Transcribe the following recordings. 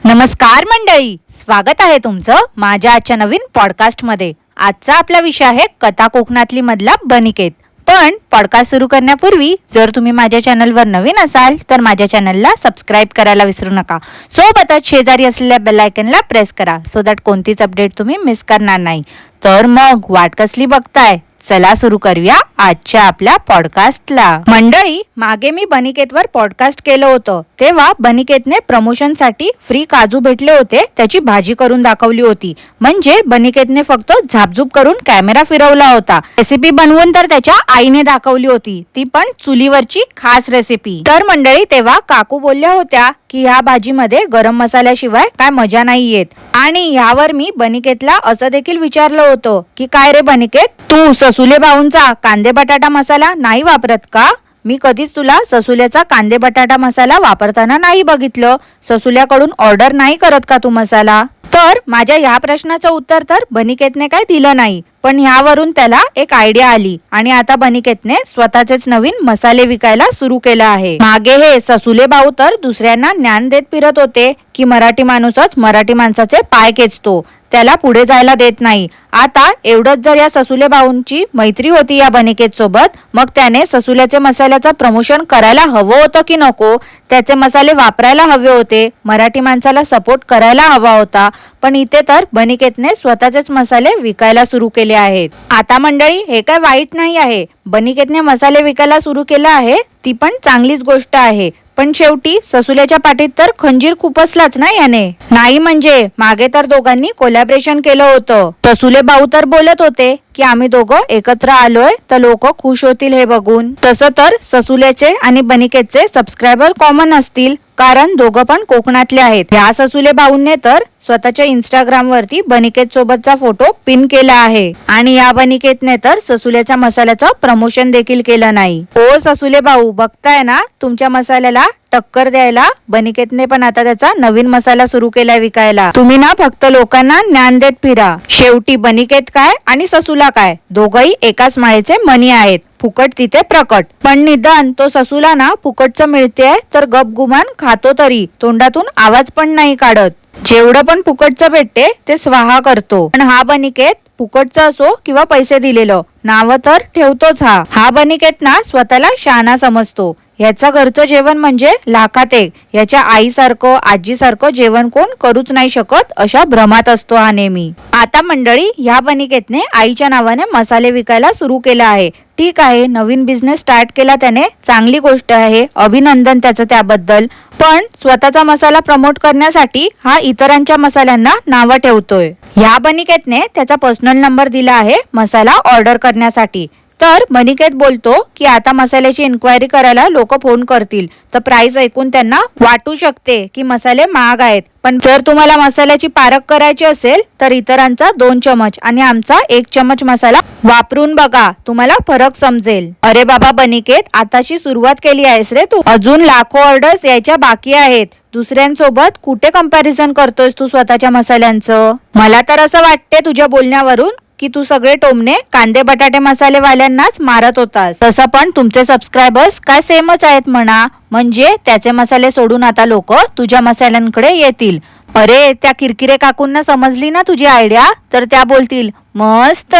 नमस्कार मंडळी, स्वागत आहे तुमचं माझ्या आजच्या नवीन पॉडकास्टमध्ये। आजचा आपला विषय आहे कथा कोकणातली मधला बनिकेत। पण पॉडकास्ट सुरू करण्यापूर्वी जर तुम्ही माझ्या चॅनलवर नवीन असाल तर माझ्या चॅनलला सबस्क्राईब करायला विसरू नका। सोबतच शेजारी असलेल्या बेल आयकॉनला प्रेस करा सो दॅट कोणतीच अपडेट तुम्ही मिस करणार नाही। तर मग वाट कसली बघताय, चला सुरू करूया आजच्या आपल्या पॉडकास्टला। मंडळी, मागे मी बनिकेतवर पॉडकास्ट केलं होतं तेव्हा बनिकेतने प्रमोशनसाठी फ्री काजू भेटले होते त्याची भाजी करून दाखवली होती। म्हणजे बनिकेतने फक्त झापझूप करून कॅमेरा फिरवला होता। रेसिपी बनवून तर त्याच्या आईने दाखवली होती, ती पण चुलीवरची खास रेसिपी। तर मंडळी, तेव्हा काकू बोलल्या होत्या की ह्या भाजीमध्ये गरम मसाल्याशिवाय काय मजा नाही येत। आणि यावर मी बनिकेतला असं देखील विचारलं होतं की काय रे बनिकेत, तू ससुले भाऊंचा कांदे बटाटा मसाला नाही वापरत का? मी कधीच तुला ससुल्याचा कांदे बटाटा मसाला वापरताना नाही बघितलं। ससुल्याकडून ऑर्डर नाही करत का तू मसाला? तर माझ्या ह्या प्रश्नाचं उत्तर तर बनिकेतने काय दिलं नाही, पण ह्यावरून त्याला एक आयडिया आली आणि आता बनिकेतने स्वतःचेच नवीन मसाले विकायला सुरू केलं आहे। मागे हे ससुले भाऊ तर दुसऱ्यांना ज्ञान देत फिरत होते की मराठी माणूसच मराठी माणसाचे पाय खेचतो, त्याला पुढे जायला देत नाही। आता एवढंच जर या ससुले भाऊंची मैत्री होती या बनिकेत सोबत, मग त्याने ससुल्याचे मसाल्याचं प्रमोशन करायला हवं होतं की नको? त्याचे मसाले वापरायला हवे होते, मराठी माणसाला सपोर्ट करायला हवा होता। पण इथे तर बनिकेतने स्वतःचेच मसाले विकायला सुरू केले आहेत। आता मंडळी, हे काय वाईट नाही आहे, बनिकेतने मसाले विकायला सुरू केलं आहे ती पण चांगलीच गोष्ट आहे। पण शेवटी ससुल्याच्या पाठीत तर खंजीर खुपसलाच ना याने। नाही म्हणजे मागे तर दोघांनी कोलॅबरेशन केलं होतं। ससुले भाऊ तर बोलत होते की आम्ही दोघं एकत्र आलोय तर लोक खुश होतील हे बघून। तसं तर ससुल्याचे आणि बनिकेतचे सबस्क्रायबर कॉमन असतील, कारण दोघं पण कोकणातले आहेत। ह्या ससुले भाऊंने तर स्वतःच्या इंस्टाग्राम वरती बनिकेत सोबतचा फोटो पिन केला आहे आणि या बनिकेतने तर ससुल्याच्या मसाल्याचं प्रमोशन देखील केलं नाही। ओ ससुले भाऊ, बघताय ना, तुमच्या मसाल्याला टक्कर द्यायला बनिकेतने पण आता त्याचा नवीन मसाला सुरू केलाय विकायला। तुम्ही ना फक्त लोकांना ज्ञान देत फिरा। शेवटी बनिकेत काय आणि ससुला काय, दोघही एकाच माळेचे मणी आहेत, फुकट तिथे प्रकट। पण निदान तो ससुला ना फुकटचं मिळतेय तर गपगुमान खातो तरी, तोंडातून आवाज पण नाही काढत। जेवढं पण फुकटचं भेटते ते स्वाहा करतो। पण हा बनिकेत फुकटचं असो किंवा पैसे दिलेलं, नाव तर ठेवतोच। हा बनिकेत ना स्वतःला शहाणा समजतो। याचं घरचं जेवण म्हणजे लाखात एक, याच्या आईसारखं आजीसारखं जेवण कोण करूच नाही शकत अशा भ्रमात असतो हा नेहमी। आता मंडळी, ह्या बनिकेतने आईच्या नावाने मसाले विकायला सुरू केला आहे। ठीक आहे, नवीन बिझनेस स्टार्ट केला त्याने, चांगली गोष्ट आहे, अभिनंदन त्याचं त्याबद्दल। पण स्वतःचा मसाला प्रमोट करण्यासाठी हा इतरांच्या मसाल्यांना नावं ठेवतोय। ह्या बनिकेतने त्याचा पर्सनल नंबर दिला आहे मसाला ऑर्डर करण्यासाठी। तर बनिकेत बोलतो की आता मसाल्याची इन्क्वायरी करायला लोक फोन करतील तर प्राइस ऐकून त्यांना वाटू शकते की मसाले महाग आहेत, पण जर तुम्हाला मसाल्याची पारख करायची असेल तर इतरांचा 2 चमच आणि आमचा 1 चमच मसाला वापरून बघा, तुम्हाला फरक समजेल। अरे बाबा बनिकेत, आताशी सुरुवात केली आहेस रे तू, अजून लाखो ऑर्डर्स यायच्या बाकी आहेत। दुसऱ्यांसोबत कुठे कंपॅरिझन करतोयस तू स्वतःच्या मसाल्यांचं? मला तर असं वाटते तुझ्या बोलण्यावरून की तू सगळे टोमणे कांदे बटाटे मसाले वाल्यांनाच मारत होतास। तसं पण तुमचे सबस्क्रायबर्स काय सेमच आहेत म्हणा, म्हणजे त्याचे मसाले सोडून आता लोक तुझ्या मसाल्यांकडे येतील। अरे, त्या किरकिरे काकूंना समजली ना तुझी आयडिया, तर त्या बोलतील मस्त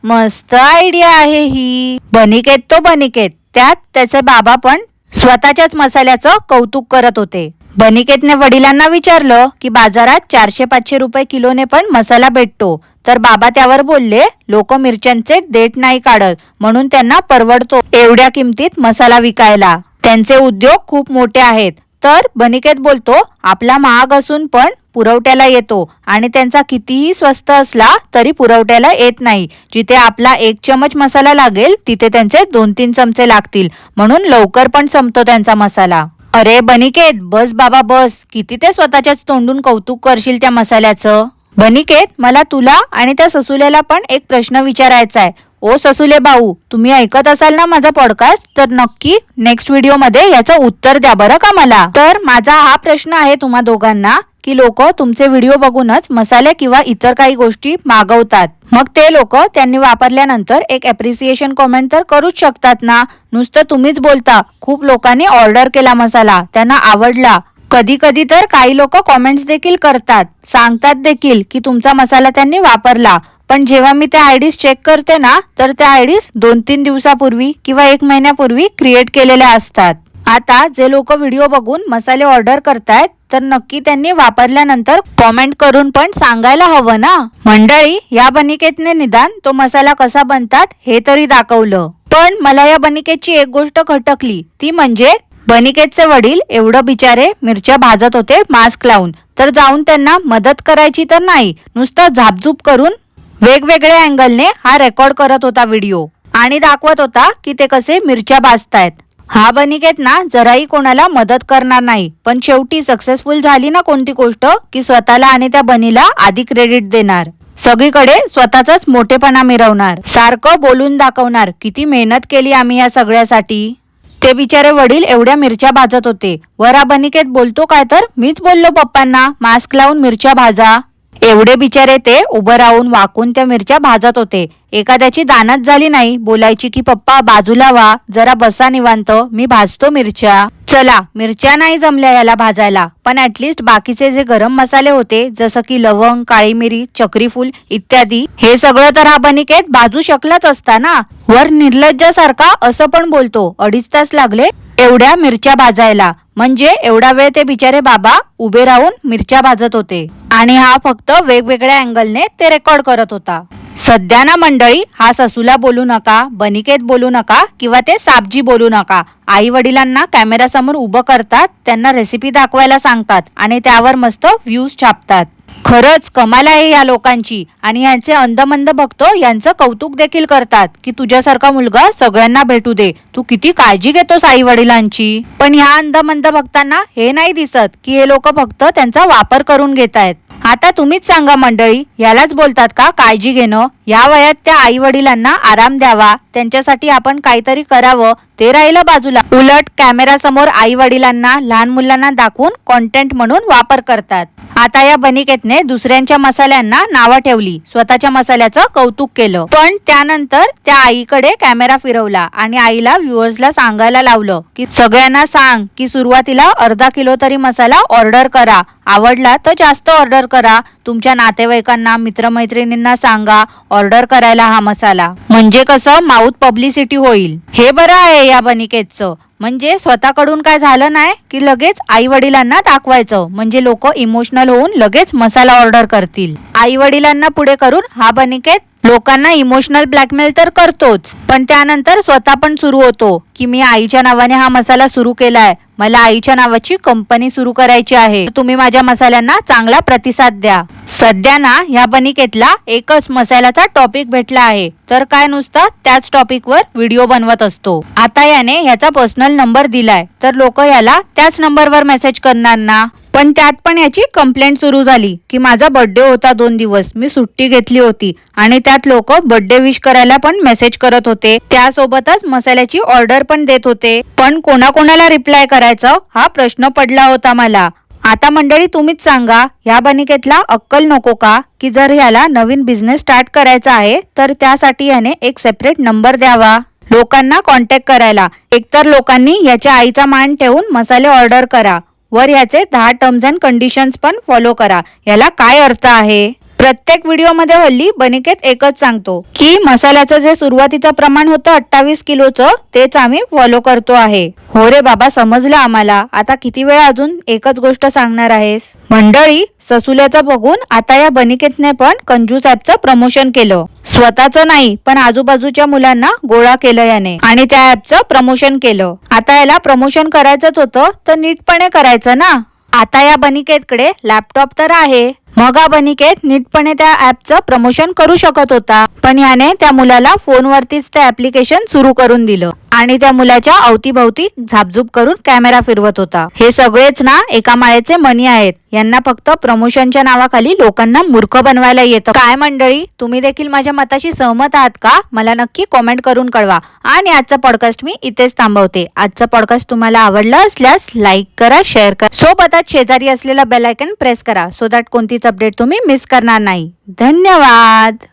मस्त आयडिया आहे ही। बनिकेत तो बनिकेत, त्यात त्याचे बाबा पण स्वतःच्याच मसाल्याचं कौतुक करत होते। बनिकेतने वडिलांना विचारलं की बाजारात 400-500 रुपये किलोने पण मसाला भेटतो, तर बाबा त्यावर बोलले लोक मिरच्यांचे देठ नाही काढत म्हणून त्यांना परवडतो एवढ्या किमतीत मसाला विकायला, त्यांचे उद्योग खूप मोठे आहेत। तर बनिकेत बोलतो आपला महाग असून पण पुरवठ्याला येतो आणि त्यांचा कितीही स्वस्त असला तरी पुरवठ्याला येत नाही। जिथे आपला 1 चमच मसाला लागेल तिथे त्यांचे 2-3 चमचे लागतील, म्हणून लवकर पण संपतो त्यांचा मसाला। अरे बनिकेत, बस बाबा बस, किती ते स्वतःच्याच तोंडून कौतुक करशील त्या मसाल्याचं। बनिकेत, मला तुला आणि त्या ससुल्याला पण एक प्रश्न विचारायचा आहे। ओ ससुले भाऊ, तुम्ही ऐकत असाल ना माझा पॉडकास्ट, तर नक्की नेक्स्ट व्हिडिओ मध्ये याचं उत्तर द्या बरं का मला। तर माझा हा प्रश्न आहे तुम्हा दोघांना की लोक तुमचे व्हिडिओ बघूनच मसाले किंवा इतर काही गोष्टी मागवतात, मग ते लोक त्यांनी वापरल्यानंतर एक अप्रिसिएशन कमेंट तर करूच शकतात ना। नुसतं तुम्हीच बोलता खूप लोकांनी ऑर्डर केला मसाला, त्यांना आवडला, कधी कधी तर काही लोक कॉमेंट्स देखील करतात, सांगतात देखील की तुमचा मसाला त्यांनी वापरला, पण जेव्हा मी त्या आयडीज चेक करते ना, तर त्या आयडीज 2-3 दिवसापूर्वी किंवा 1 महिन्यापूर्वी क्रिएट केलेल्या असतात. आता जे लोक व्हिडिओ बघून मसाले ऑर्डर करतायत, तर नक्की त्यांनी वापरल्यानंतर कॉमेंट करून पण सांगायला हवं ना. मंडळी, या बनिकेतने निदान तो मसाला कसा बनतात हे तरी दाखवलं. पण मला या बनिकेची एक गोष्ट खटकली, ती म्हणजे बनिकेतचे वडील एवढं बिचारे मिरच्या भाजत होते मास्क लावून, तर जाऊन त्यांना मदत करायची तर नाही, नुसतं झापझूप करून वेगवेगळ्या अँगलने हा रेकॉर्ड करत होता व्हिडिओ आणि दाखवत होता की ते कसे मिरच्या भाजतायत. हा बनिकेत ना जराही कोणाला मदत करणार नाही, पण शेवटी सक्सेसफुल झाली ना कोणती गोष्ट की स्वतःला आणि त्या बनीला आधी क्रेडिट देणार, सगळीकडे स्वतःचाच मोठेपणा मिरवणार, सारखं बोलून दाखवणार किती मेहनत केली आम्ही या सगळ्यासाठी. ते बिचारे वडील एवढ्या मिरच्या भाजत होते, वर हा बनिकेत बोलतो काय तर मीच बोललो पप्पांना मास्क लावून मिरच्या भाजा. एवढे बिचारे ते उभं राहून वाकून त्या मिरच्या भाजत होते. एखाद्याची दानत झाली नाही बोलायची की पप्पा बाजूला व्हा, जरा बसा निवांत, मी भाजतो मिरच्या. चला, मिरच्या नाही जमल्या याला भाजायला, पण ऍटलिस्ट बाकीचे जे गरम मसाले होते जसं की लवंग, काळी मिरी, चक्रीफूल इत्यादी, हे सगळं तर हा बनिकेत भाजू शकलाच असता ना. वर निर्लज्जासारखा असं पण बोलतो 2.5 तास लागले एवढ्या मिरच्या भाजायला. म्हणजे एवढा वेळ ते बिचारे बाबा उभे राहून मिरच्या भाजत होते आणि हा फक्त वेगवेगळ्या अँगलने ते रेकॉर्ड करत होता. सध्या ना मंडळी, हा ससूला बोलू नका, बनिकेत बोलू नका किंवा ते साबजी बोलू नका. आई वडिलांना कॅमेरा समोर उभं करतात, त्यांना रेसिपी दाखवायला सांगतात आणि त्यावर मस्त व्ह्यूज छापतात. खरंच कमाल आहे या लोकांची. आणि यांचे अंदमंद भक्त यांचं कौतुक देखील करतात की तुझ्यासारखा मुलगा सगळ्यांना भेटू दे, तू किती काळजी घेतोस आई वडिलांची. पण ह्या अंदमंद भक्तांना हे नाही दिसत की हे लोक फक्त त्यांचा वापर करून घेतायत. आता तुम्हीच सांगा मंडळी, यालाच बोलतात का काळजी घेणं? या वयात त्या आई वडिलांना आराम द्यावा, त्यांच्यासाठी आपण काहीतरी करावं, ते राहिलं बाजूला. उलट कॅमेरा समोर आई वडिलांना लहान मुलांना दाखवून कॉन्टेंट म्हणून वापर करतात. आता या बनिकेतने दुसऱ्यांच्या मसाल्यांना नावं ठेवली, स्वतःच्या मसाल्याचं कौतुक केलं, पण त्यानंतर त्या आईकडे कॅमेरा फिरवला आणि आईला व्ह्युअर्सला सांगायला लावलं की सगळ्यांना सांग की सुरुवातीला अर्धा किलो तरी मसाला ऑर्डर करा, आवडला तर जास्त ऑर्डर करा, तुमच्या नातेवाईकांना मित्रमैत्रिणींना सांगा ऑर्डर करायला हा मसाला, म्हणजे कसं माउथ पब्लिसिटी होईल. हे बरं आहे या बनिकेतचं. म्हणजे स्वतःकडून काय झालं नाही की लगेच आई वडिलांना दाखवायचं, म्हणजे लोक इमोशनल होऊन लगेच मसाला ऑर्डर करतील. आई वडिलांना पुढे करून हा बनिकेत लोकांना इमोशनल ब्लॅकमेल तर करतोच, पण त्यानंतर स्वतः पण सुरू होतो की मी आईच्या नावाने हा मसाला सुरू केलाय, मला आईच्या नावाची कंपनी सुरू करायची आहे, तुम्ही माझ्या मसाल्यांना चांगला प्रतिसाद द्या. सध्या ना ह्या बनिकेतला एकच मसाल्याचा टॉपिक भेटला आहे, तर काय नुसता त्याच टॉपिकवर व्हिडिओ बनवत असतो. आता याने ह्याचा पर्सनल नंबर दिलाय, तर लोक याला त्याच नंबरवर मेसेज करणार ना. पण त्यात पण याची कंप्लेंट सुरू झाली की माझा बर्थडे होता 2 दिवस, मी सुट्टी घेतली होती आणि त्यात लोक बर्थडे विश करायला पण मेसेज करत होते, त्यासोबतच मसाल्याची ऑर्डर पण देत होते. पण कोणाकोणाला रिप्लाय करायचं हा प्रश्न पडला होता मला. आता मंडळी तुम्हीच सांगा, या बनिकेतला अक्कल नको का की जर ह्याला नवीन बिझनेस स्टार्ट करायचा आहे तर त्यासाठी याने एक सेपरेट नंबर द्यावा लोकांना कॉन्टॅक्ट करायला. एकतर लोकांनी याच्या आईचा मान ठेवून मसाले ऑर्डर करा, वर याचे 10 टर्म्स अँड कंडिशन्स पण फॉलो करा. याला काय अर्थ आहे? प्रत्येक व्हिडिओमध्ये हल्ली बनिकेत एकच सांगतो की मसाल्याचं जे सुरुवातीचं प्रमाण होतं 28 किलोचं तेच आम्ही फॉलो करतो आहे. हो रे बाबा, समजलं आम्हाला. आता किती वेळा अजून एकच गोष्ट सांगणार आहेस? मंडळी, ससुल्याचं बघून आता या बनिकेतने पण कंजूस ऍपचं प्रमोशन केलं. स्वतःचं नाही पण आजूबाजूच्या मुलांना गोळा केलं याने आणि त्या ऍपचं प्रमोशन केलं. आता याला प्रमोशन करायचंच होतं तर नीटपणे करायचं ना. आता या बनिकेतकडे लॅपटॉप तर आहे, मग हा बनिकेत नीटपणे त्या ऍपचं प्रमोशन करू शकत होता, पण याने त्या मुलाला फोनवरतीच ते ऍप्लिकेशन सुरू करून दिलं आणि त्या मुलाच्या अवतीभवती झापझूप करून कॅमेरा फिरवत होता. हे सगळेच ना एका माळेचे मणी आहेत, यांना फक्त प्रमोशनच्या नावाखाली लोकांना मूर्ख बनवायला येतं. काय मंडळी, तुम्ही देखील माझ्या मताशी सहमत आहात का? मला नक्की कॉमेंट करून कळवा. आणि आजचा पॉडकास्ट मी इथेच थांबवते. आजचा पॉडकास्ट तुम्हाला आवडला असल्यास लाईक करा, शेअर करा, सोबतच शेजारी असलेला बेल आयकॉन प्रेस करा, सो दॅट कोणतीच अपडेट तुम्ही मिस करणार नाही. धन्यवाद.